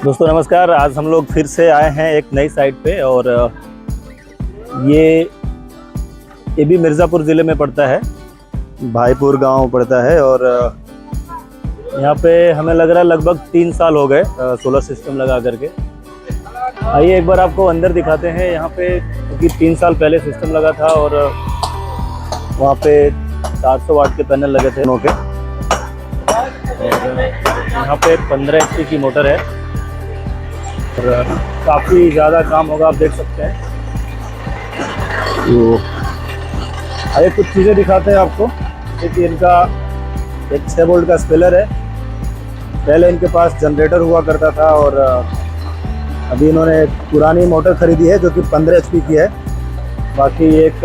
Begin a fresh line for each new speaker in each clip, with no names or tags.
दोस्तों नमस्कार। आज हम लोग फिर से आए हैं एक नई साइट पे और ये भी मिर्ज़ापुर ज़िले में पड़ता है, भाईपुर गांव पड़ता है। और यहाँ पे हमें लग रहा है लगभग 3 साल हो गए सोलर सिस्टम लगा करके। आइए एक बार आपको अंदर दिखाते हैं। यहाँ पे क्योंकि 3 साल पहले सिस्टम लगा था और वहाँ पे 400 वाट के पैनल लगे थे के। और यहाँ पे 15 HP की मोटर है और काफ़ी ज़्यादा काम होगा, आप देख सकते हैं। तो आइए कुछ चीज़ें दिखाते हैं आपको। देखिए इनका एक 6 वोल्ट का स्पेलर है। पहले इनके पास जनरेटर हुआ करता था और अभी इन्होंने एक पुरानी मोटर खरीदी है जो कि 15 HP की है। बाकी एक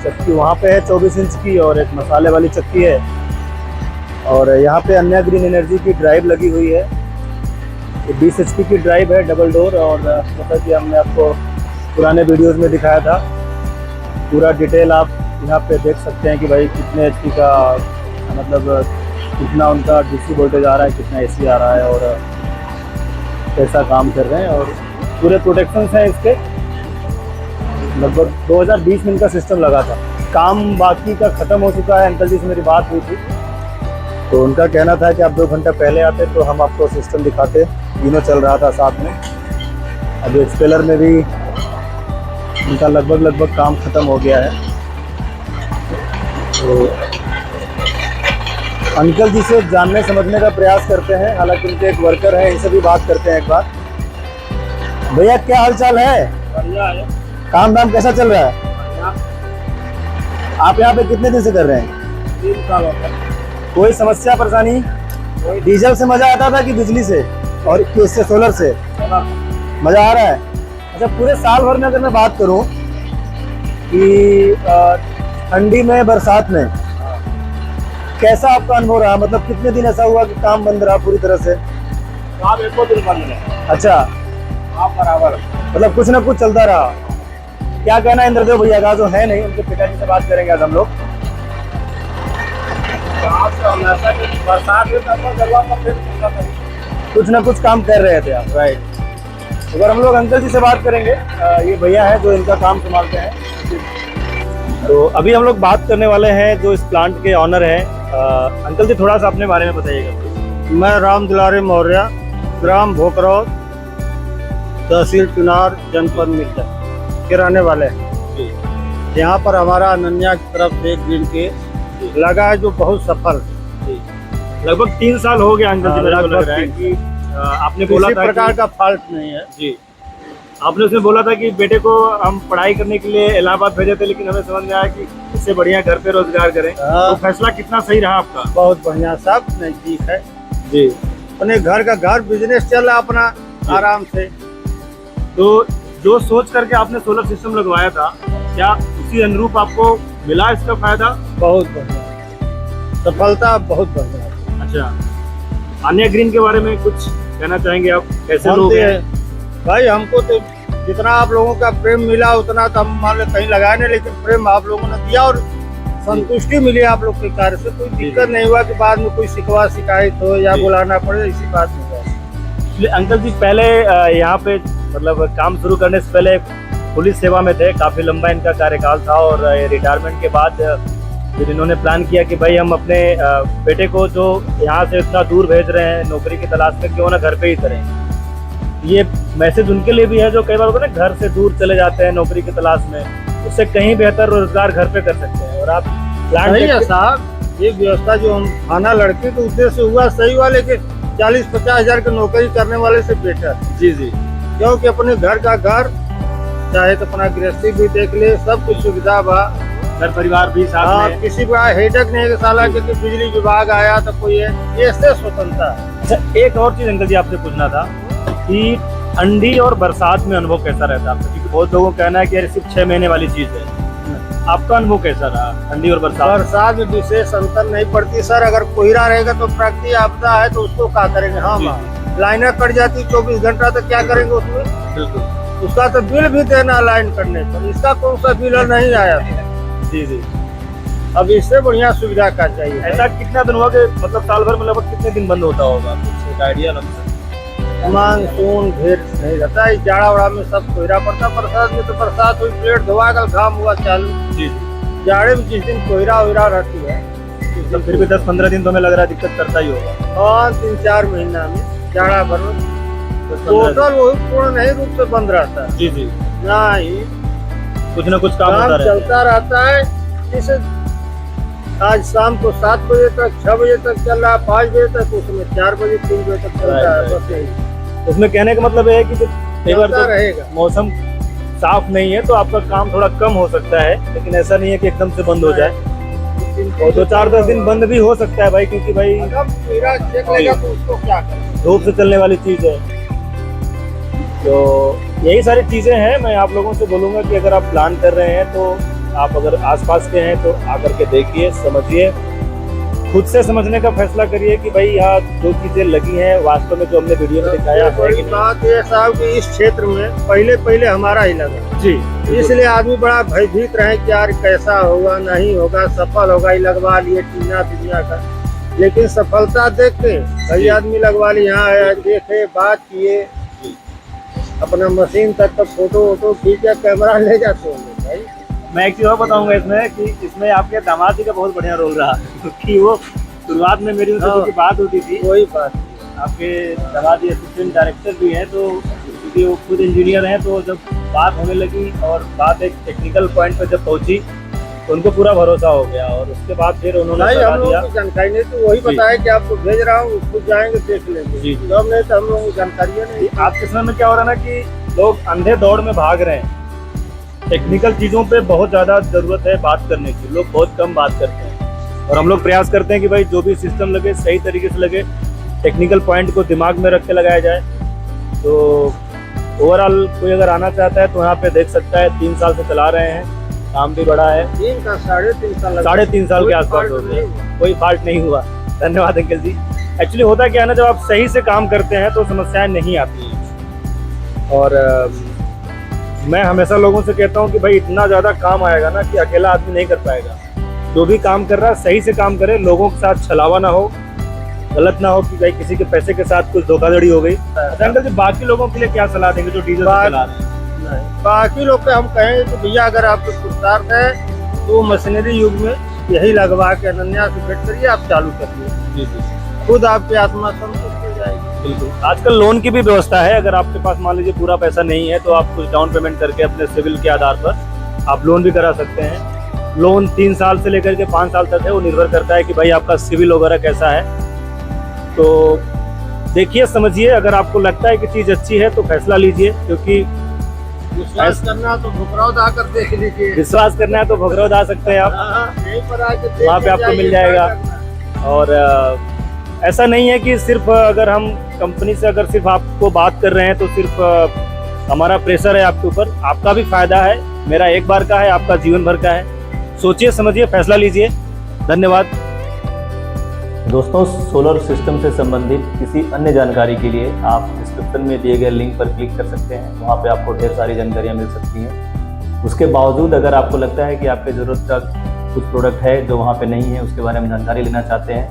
चक्की वहाँ पे है 24 इंच की और एक मसाले वाली चक्की है। और यहाँ पे अन्य ग्रीन एनर्जी की ड्राइव लगी हुई है। ये 20 HP की ड्राइव है, डबल डोर। और जैसा कि हमने आपको पुराने वीडियोस में दिखाया था, पूरा डिटेल आप यहाँ पे देख सकते हैं कि भाई कितने HP का मतलब कितना उनका DC वोल्टेज आ रहा है, कितना AC आ रहा है और कैसा काम कर रहे हैं। और पूरे प्रोटेक्शंस हैं इसके। लगभग 2020 में इनका सिस्टम लगा था। काम बाकी का ख़त्म हो चुका है। अंकल जी से मेरी बात हुई थी तो उनका कहना था कि आप 2 घंटा पहले आते तो हम आपको सिस्टम दिखाते। तीनों चल रहा था साथ में। अब एक्सपेलर में भी उनका लगभग काम ख़त्म हो गया है। तो अंकल जी से जानने समझने का प्रयास करते हैं। हालांकि उनके एक वर्कर हैं, इनसे भी बात करते हैं एक बार। भैया क्या हाल चाल है?
बढ़िया है।
काम धाम कैसा चल रहा है? आप यहाँ पे कितने दिन से कर रहे हैं?
3 साल हो गए।
कोई समस्या परेशानी? डीजल से मजा आता था कि बिजली से और इससे सोलर से मजा आ रहा है? अच्छा, पूरे साल भर में अगर मैं बात करूं कि ठंडी में बरसात में कैसा आपका अनुभव रहा? मतलब कितने दिन ऐसा हुआ कि काम बंद रहा पूरी तरह से?
काम 1 दिन बंद है।
अच्छा,
आप बराबर
मतलब कुछ ना कुछ चलता रहा। क्या कहना है इंद्रदेव भैया का? जो है नहीं, उनके पिताजी से बात करेंगे आज हम लोग।
बरसात
कुछ ना कुछ काम कर रहे थे आप, राइट। अगर हम लोग अंकल जी से बात करेंगे, ये भैया हैं जो इनका काम संभालते हैं। तो अभी हम लोग बात करने वाले हैं जो इस प्लांट के ऑनर हैं। अंकल जी थोड़ा सा अपने बारे में बताइएगा।
मैं राम दुलारी मौर्य, ग्राम भोकरौल, तहसील चुनार, जनपद मिर्जा के रहने वाले हैं। यहाँ पर हमारा अनन्या की तरफ से ग्रीन के लगा है जो बहुत सफल।
लगभग 3 साल हो गया अंकल जी। मेरे को लग रहा है कि आपने बोला था
प्रकार का फॉल्ट नहीं है
जी। आपने उसमें बोला था कि बेटे को हम पढ़ाई करने के लिए इलाहाबाद भेजे थे, लेकिन हमें समझ में आया कि इससे बढ़िया घर पे रोजगार करें। तो फैसला कितना सही रहा आपका?
बहुत बढ़िया, सब नजदीक है
जी।
अपने घर का घर बिजनेस चल रहा अपना आराम से।
तो जो सोच करके आपने सोलर सिस्टम लगवाया था, क्या उसी अनुरूप आपको मिला इसका फायदा?
बहुत बढ़िया, सफलता बहुत बढ़िया।
अच्छा, अन्य ग्रीन के बारे में कुछ कहना चाहेंगे आप? कैसे लोग हैं?
भाई हमको तो जितना आप लोगों का प्रेम मिला उतना तो हम मान लो कहीं लगाए नहीं, लेकिन प्रेम आप लोगों ने दिया और संतुष्टि मिली आप लोग के कार्य से। कोई दिक्कत नहीं हुआ कि बाद में कोई शिकवा शिकायत हो या बुलाना पड़े, इसी बात में हुआ।
अंकल जी पहले यहाँ पे मतलब काम शुरू करने से पहले पुलिस सेवा में थे, काफ़ी लंबा इनका कार्यकाल था। और रिटायरमेंट के बाद फिर इन्होंने प्लान किया कि भाई हम अपने बेटे को जो यहाँ से इतना दूर भेज रहे हैं नौकरी की तलाश में, क्यों ना घर पे ही करें। ये मैसेज उनके लिए भी है जो कई बार होता है ना, घर से दूर चले जाते हैं नौकरी की तलाश में, उससे कहीं बेहतर रोजगार घर पे कर सकते हैं। और आप प्लान
नहीं है साहब, ये व्यवस्था जो हम थाना लड़के के उद्देश्य से हुआ सही हुआ, लेकिन 40-50 हजार की नौकरी करने वाले से बेटर।
जी जी,
क्योंकि अपने घर का घर चाहे तो अपना गृहस्थी भी देख ले, सब कुछ सुविधा बा,
घर परिवार भी साथ में।
किसी का हेडक नहीं है साला कि बिजली विभाग आया तो कोई है, ये से स्वतंत्रता।
अच्छा, एक और चीज अंकल जी आपसे पूछना था कि ठंडी और बरसात में अनुभव कैसा रहता है आपका? क्योंकि बहुत लोगों का कहना है कि यार सिर्फ 6 महीने वाली चीज है। आपका अनुभव कैसा रहा ठंडी और बरसात?
बरसात में विशेष अंतर नहीं पड़ती सर। अगर कोहरा रहेगा तो प्राकृतिक आपदा है तो उसको क्या करेंगे? हाँ, लाइनें कट जाती 24 घंटा, तो क्या करेंगे उसमें?
बिल्कुल,
उसका तो बिल भी देना लाइन करने पर। इसका कौन सा बिल नहीं आया?
जी जी।
अब इससे बढ़िया सुविधा क्या चाहिए?
ऐसा कितना दिन हुआ कि मतलब साल भर में लगभग कितने दिन बंद होता होगा? कुछ आइडिया लग सकता
मानसून ढेर नहीं रहता है। जाड़ा उड़ा में सब कोहरा पड़ता, बरसात में तो बरसात हुई, प्लेट धोवा कल घाम हुआ चालू।
जी
जाड़े में जिस दिन कोहरा वोहरा रहती है,
तो फिर भी 10-15 दिन तो हमें लग रहा है दिक्कत करता ही होगा।
हाँ 3-4 महीना में जाड़ा भर में
10-15
टोटल वो पूर्ण नहीं रूप से बंद रहता है।
जी जी,
नहीं
कुछ ना कुछ काम होता रहता
चलता रहता है। जैसे आज शाम को 7 बजे तक, 6 बजे तक चल रहा है, 5 बजे तक, उसमें 4 बजे 3 बजे तक चलता है। बस यही
है। उसमें कहने का मतलब ये है कि कई बार
चलता
तो
रहेगा।
मौसम साफ नहीं है तो आपका काम थोड़ा कम हो सकता है, लेकिन ऐसा नहीं है कि एकदम से बंद हो जाए। और 2-4-10 दिन बंद भी हो सकता है भाई, क्योंकि भाई
अगर कोहरा चेक लेगा तो उसको क्या करें।
धूप से चलने वाली चीज है। तो यही सारी चीजें हैं। मैं आप लोगों से बोलूंगा कि अगर आप प्लान कर रहे हैं तो आप अगर आसपास के हैं तो आकर के देखिए, समझिए, खुद से समझने का फैसला करिए कि भाई यहाँ जो चीजें लगी हैं वास्तव में जो हमने वीडियो में दिखाया है
बड़ी
कि नहीं।
बात ये साहब कि इस क्षेत्र में पहले हमारा ही लगा,
जी,
इसलिए आदमी बड़ा भयभीत रहे कि यार कैसा होगा, नहीं होगा, सफल होगा, ही लगवा लिए टीना दुनिया का। लेकिन सफलता देख के कई आदमी लगवा लिए, यहाँ आया, देखे, बात किए, अपना मशीन तक का फोटो वोटो खींचा, कैमरा ले जाते होंगे भाई।
मैं एक चीज और बताऊंगा इसमें कि इसमें आपके दामाद जी का बहुत बढ़िया रोल रहा, क्योंकि वो शुरुआत में मेरी उनसे क्योंकि बात होती थी।
वही बात,
आपके दामाद जी असिस्टेंट डायरेक्टर भी हैं, तो क्योंकि वो खुद इंजीनियर हैं, तो जब बात होने लगी और बात एक टेक्निकल पॉइंट पे जब पहुंची तो उनको पूरा भरोसा हो गया। और उसके बाद फिर उन्होंने
नहीं
सलाह
हम
दिया।
लोगों को जानकारी नहीं, तो वही बताया कि आपको भेज रहा हूँ, उसको जाएंगे देख लेंगे।
जी।
जब नहीं तो हम लोगों को जानकारी नहीं।
आज के समय में क्या हो रहा है ना कि लोग अंधे दौड़ में भाग रहे हैं। टेक्निकल चीज़ों पे बहुत ज़्यादा ज़रूरत है बात करने की, लोग बहुत कम बात करते हैं। और हम लोग प्रयास करते हैं कि भाई जो भी सिस्टम लगे सही तरीके से लगे, टेक्निकल पॉइंट को दिमाग में रख के लगाया जाए। तो ओवरऑल कोई अगर आना चाहता है तो यहाँ पे देख सकता है। 3 साल से चला रहे हैं, काम भी बड़ा है।
3 का 3.5 साल
3.5 साल के आसपास हो गए, कोई फाल्ट नहीं हुआ। धन्यवाद अंकल जी। एक्चुअली होता क्या है ना, जब आप सही से काम करते हैं तो समस्याएं नहीं आती हैं। और मैं हमेशा लोगों से कहता हूं कि भाई इतना ज़्यादा काम आएगा ना कि अकेला आदमी नहीं कर पाएगा। जो भी काम कर रहा है सही से काम करे, लोगों के साथ छलावा ना हो, गलत ना हो कि भाई किसी के पैसे के साथ कुछ धोखाधड़ी हो गई। अंकल जी बाकी लोगों के लिए क्या सलाह देंगे जो डीजल से चला रहे हैं?
बाकी लोग पे हम कहेंगे कि भैया अगर आपको पुरुषार्थ है तो मशीनरी युग में यही लगवा के अनन्या से भेंट करिए, आप चालू करिए।
जी जी,
खुद आपकी आत्मा संतुष्ट हो जाएगी।
बिल्कुल। आजकल लोन की भी व्यवस्था है। अगर आपके पास मान लीजिए पूरा पैसा नहीं है तो आप कुछ डाउन पेमेंट करके अपने सिविल के आधार पर आप लोन भी करा सकते हैं। लोन 3 साल से लेकर के 5 साल तक है, वो निर्भर करता है कि भाई आपका सिविल वगैरह कैसा है। तो देखिए, समझिए, अगर आपको लगता है कि चीज़ अच्छी है तो फैसला लीजिए, क्योंकि
विश्वास करना तो भुखराव दा कर देख लीजिए।
विश्वास करना है तो भगरौद आ सकते हैं आप,
यहीं पर आके देख
वहाँ पे
के
आपको
जाइए,
मिल
क्या
जाएगा।
करना।
और ऐसा नहीं है कि सिर्फ अगर हम कंपनी से अगर सिर्फ आपको बात कर रहे हैं तो सिर्फ हमारा प्रेशर है आपके ऊपर। आपका भी फायदा है, मेरा एक बार का है, आपका जीवन भर का है। सोचिए समझिए, फैसला लीजिए। धन्यवाद दोस्तों। सोलर सिस्टम से संबंधित किसी अन्य जानकारी के लिए आप डिस्क्रिप्शन में दिए गए लिंक पर क्लिक कर सकते हैं। वहाँ पे आपको ढेर सारी जानकारियाँ मिल सकती हैं। उसके बावजूद अगर आपको लगता है कि आपके ज़रूरत का कुछ प्रोडक्ट है जो वहाँ पे नहीं है, उसके बारे में जानकारी लेना चाहते हैं,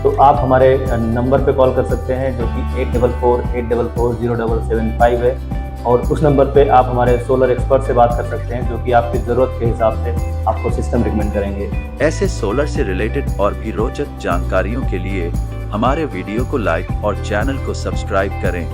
तो आप हमारे नंबर पे कॉल कर सकते हैं जो कि 8448440775 है। और उस नंबर पे आप हमारे सोलर एक्सपर्ट से बात कर सकते हैं जो कि आपकी ज़रूरत के हिसाब से आपको सिस्टम रिकमेंड करेंगे।
ऐसे सोलर से रिलेटेड और भी रोचक जानकारियों के लिए हमारे वीडियो को लाइक और चैनल को सब्सक्राइब करें।